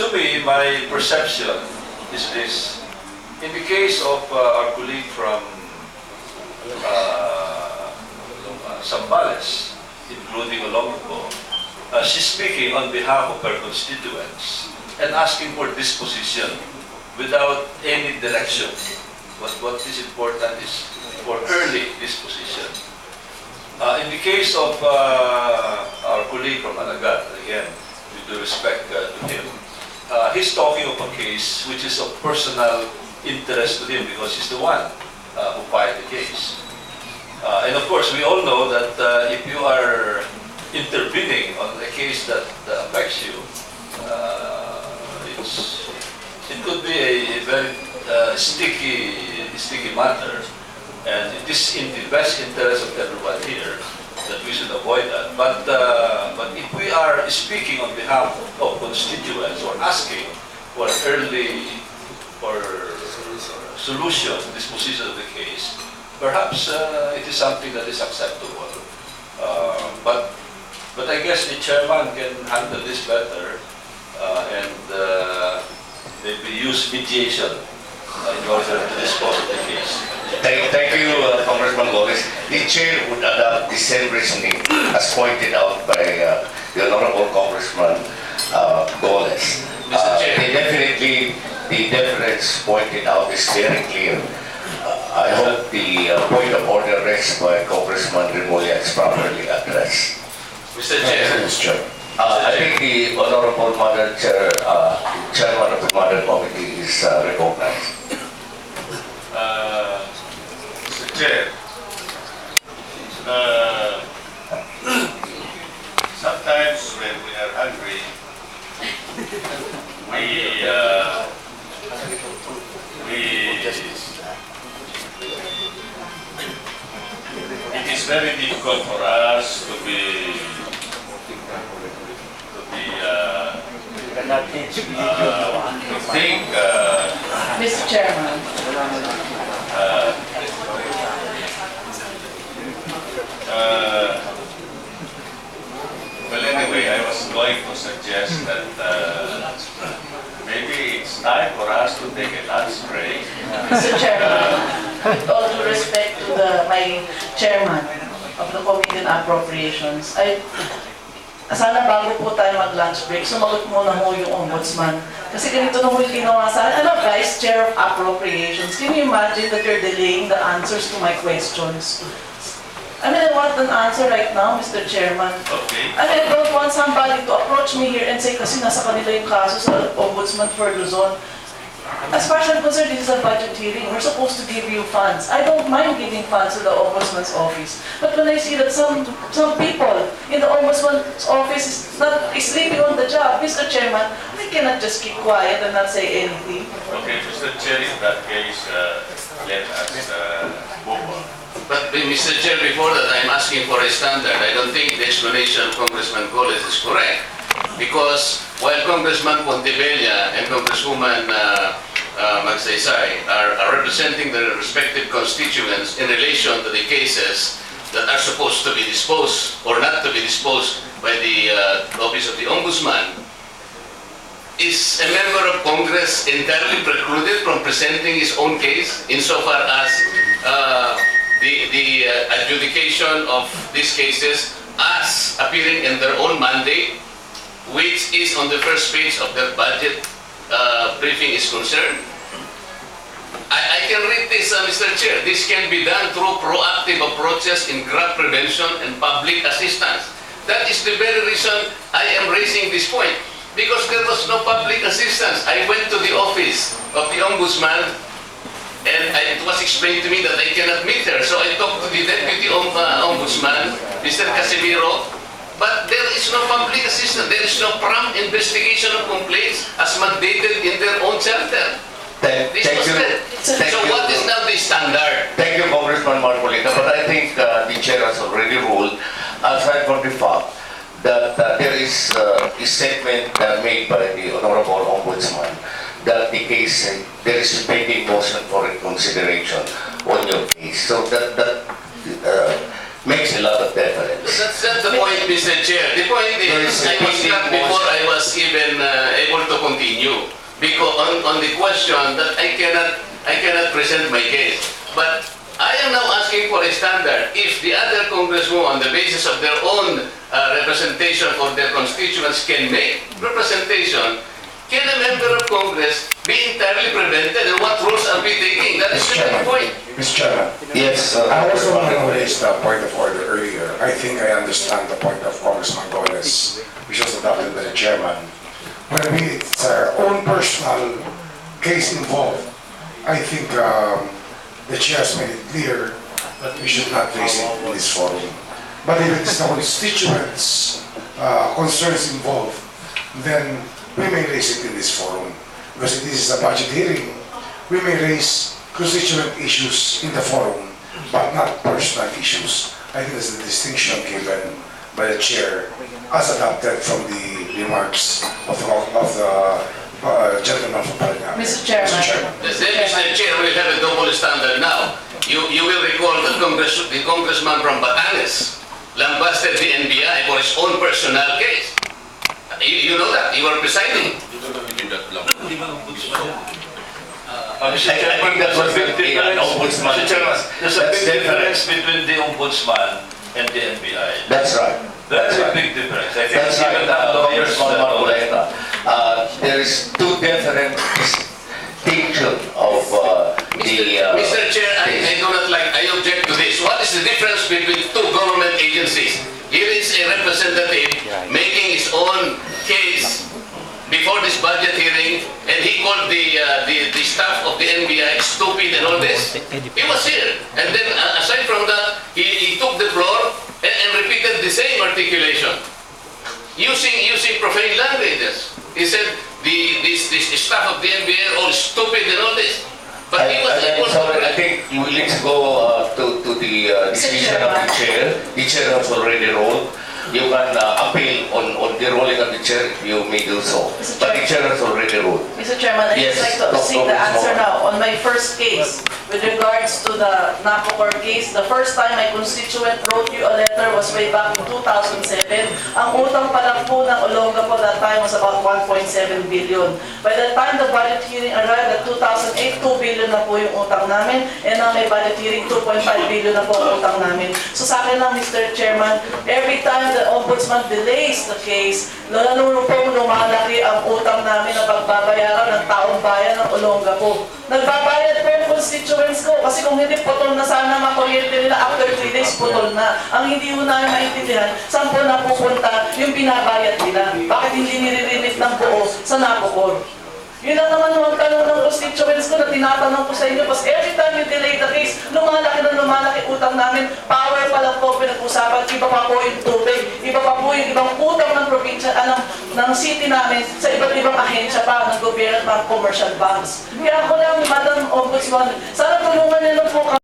To me, my perception is this. In the case of our colleague from Zambales, including Olongo, she's speaking on behalf of her constituents and asking for disposition without any direction. What is important is for early disposition. In the case of our colleague from Alagad, again, with due respect to him, he's talking of a case which is of personal interest to him because he's the one who filed the case. And of course, we all know that if you are intervening on a case that affects you, it could be a very sticky matter, and it is in the best interest of everyone here that we should avoid that. But if we are speaking on behalf of constituents or asking for an early or solution, disposition of the case, perhaps it is something that is acceptable. But I guess the chairman can handle this better and maybe use mediation in order to dispose of the case. Thank you, Congressman Golez. The chair would adopt the same reasoning as pointed out by the Honorable Congressman Golez. Mr. Chair. The difference pointed out is very clear. I hope the point of order raised by Congressman Rimulya is properly addressed. Mr. Chair. I think the Honorable Mother Chair, Chairman of the Mother Committee is recognized. Mr. Chair, sometimes when we are hungry, it is very difficult for us to think. Mr. Chairman. Well, anyway, I was going to suggest that maybe it's time for us to take a lunch break. Mr. Chairman, with all due respect to my chairman of the Committee on Appropriations, sana bago po tayo mag-lunch break, sumagot muna ho yung Ombudsman. Kasi ganito na ho yung ginawa sa akin. Ano, Vice Chair of Appropriations, can you imagine that you're delaying the answers to my questions? I mean, I want an answer right now, Mr. Chairman. Okay. I mean, I don't want somebody to approach me here and say, kasi nasa kanila yung kaso sa Ombudsman for Luzon. As far as I'm concerned, this is a budget hearing. We're supposed to give you funds. I don't mind giving funds to the Ombudsman's office. But when I see that some people in the Ombudsman's office is sleeping on the job, Mr. Chairman, I cannot just keep quiet and not say anything. Okay, Mr. Chair, in that case, let us move on. But Mr. Chair, before that, I'm asking for a standard. I don't think the explanation of Congressman Golez is correct. Because while Congressman Pontevilla and Congresswoman Magsaysay are representing their respective constituents in relation to the cases that are supposed to be disposed or not to be disposed by the Office of the Ombudsman, is a member of Congress entirely precluded from presenting his own case insofar as the adjudication of these cases as appearing in their own mandate, which is on the first page of their budget briefing is concerned? I can read this, Mr. Chair. This can be done through proactive approaches in graft prevention and public assistance. That is the very reason I am raising this point. Because there was no public assistance. I went to the office of the Ombudsman and it was explained to me that I cannot meet her. So I talked to the Deputy Ombudsman, Mr. Casimiro, but there is no public assistance. There is no prompt investigation of complaints as mandated in their own charter. Thank you. So what is now the standard? Thank you, Congressman Marcoleta. But I think the chair has already ruled, aside from the fact that there is a statement made by the Honorable Ombudsman that the case, there is a pending motion for reconsideration on your case. So that makes a lot of difference. That's not the point, Mr. Chair. The point is, I was not before I was even able to continue because on the question that I cannot present my case. But I am now asking for a standard. If the other congressmen, on the basis of their own representation for their constituents, can make representation, can a member of Congress be entirely prevented? And what rules are we taking? That is the main point. Mr. Chairman, Yes, I also want to raise the point of order earlier. I think I understand the point of Congressman Golez, which was adopted by the chairman. When it's our own personal case involved, I think the chair has made it clear that we should not raise it in this forum. But if it's the constituents' concerns involved, then we may raise it in this forum. Because if this is a budget hearing, we may raise constituent issues in the forum, but not personal issues. I think that's the distinction given by the chair as adopted from the remarks of the gentleman from Paraná. Mr. Chairman. The chair will have a double standard now. You will recall that the congressman from Batanes lambasted the NBI for his own personal case. You know that. You were presiding. Mr. Chairman, that was there's a big an difference. ombudsman. Mr. Chairman, there's a That's big different. difference between the Ombudsman and the NBI. That's right. That's right. a big difference. I think That's right, even the lawyers Marcoleta. There is two different distinction of Mr. Chair, I do not like, I object to this. What is the difference between two government agencies? Here is a representative making his own case before this budget hearing, and he called the staff of the NBI stupid and all this. He was here. And then, aside from that, he took the floor and repeated the same articulation, using profane languages. He said, this staff of the NBI are all stupid and all this. But he was able to... I think you let's go to the decision of the chair. The chair has already ruled. You can appeal on the ruling of the chair if you may do so. But the chair has already ruled. Mr. Chairman, I'd Yes, just like to Dr. seek the answer Ombudsman. now. On my first case, with regards to the Napocor case, the first time my constituent wrote you a letter was way back in 2007. Ang utang pa lang po ng Olongapo that time was about 1.7 billion. By the time the budget hearing arrived at 2008, 2 billion na po yung utang namin. And now may budget hearing, 2.5 billion na po ang utang namin. So sa akin lang, Mr. Chairman, every time the Ombudsman delays the case, lalo pong lumalaki ang utang namin na pagbabayaran ng taong bayan ng Olongapo. Nagbabayad po yung constituents ko kasi kung hindi putol na sana makuryente nila after 3 days putol na. Ang hindi ko namin maintindihan, saan po napupunta yung binabayad nila? Bakit hindi nire-remit ng buo sa Napocor? Yun lang naman ang tanong ng constituents ko na tinatanong ko sa inyo. Kasi every time you delay the case, lumalaki na lumalaki utang namin. Power pa lang po pinag-usapan. Iba pa po yung tubig. Iba pa po yung ibang utang ng probinsya, ng city namin sa iba't ibang ahensya pa ng gobyerno at mga commercial banks. Kaya ako lang, Madam Ombudsman, sana tulungan niyo na po kami.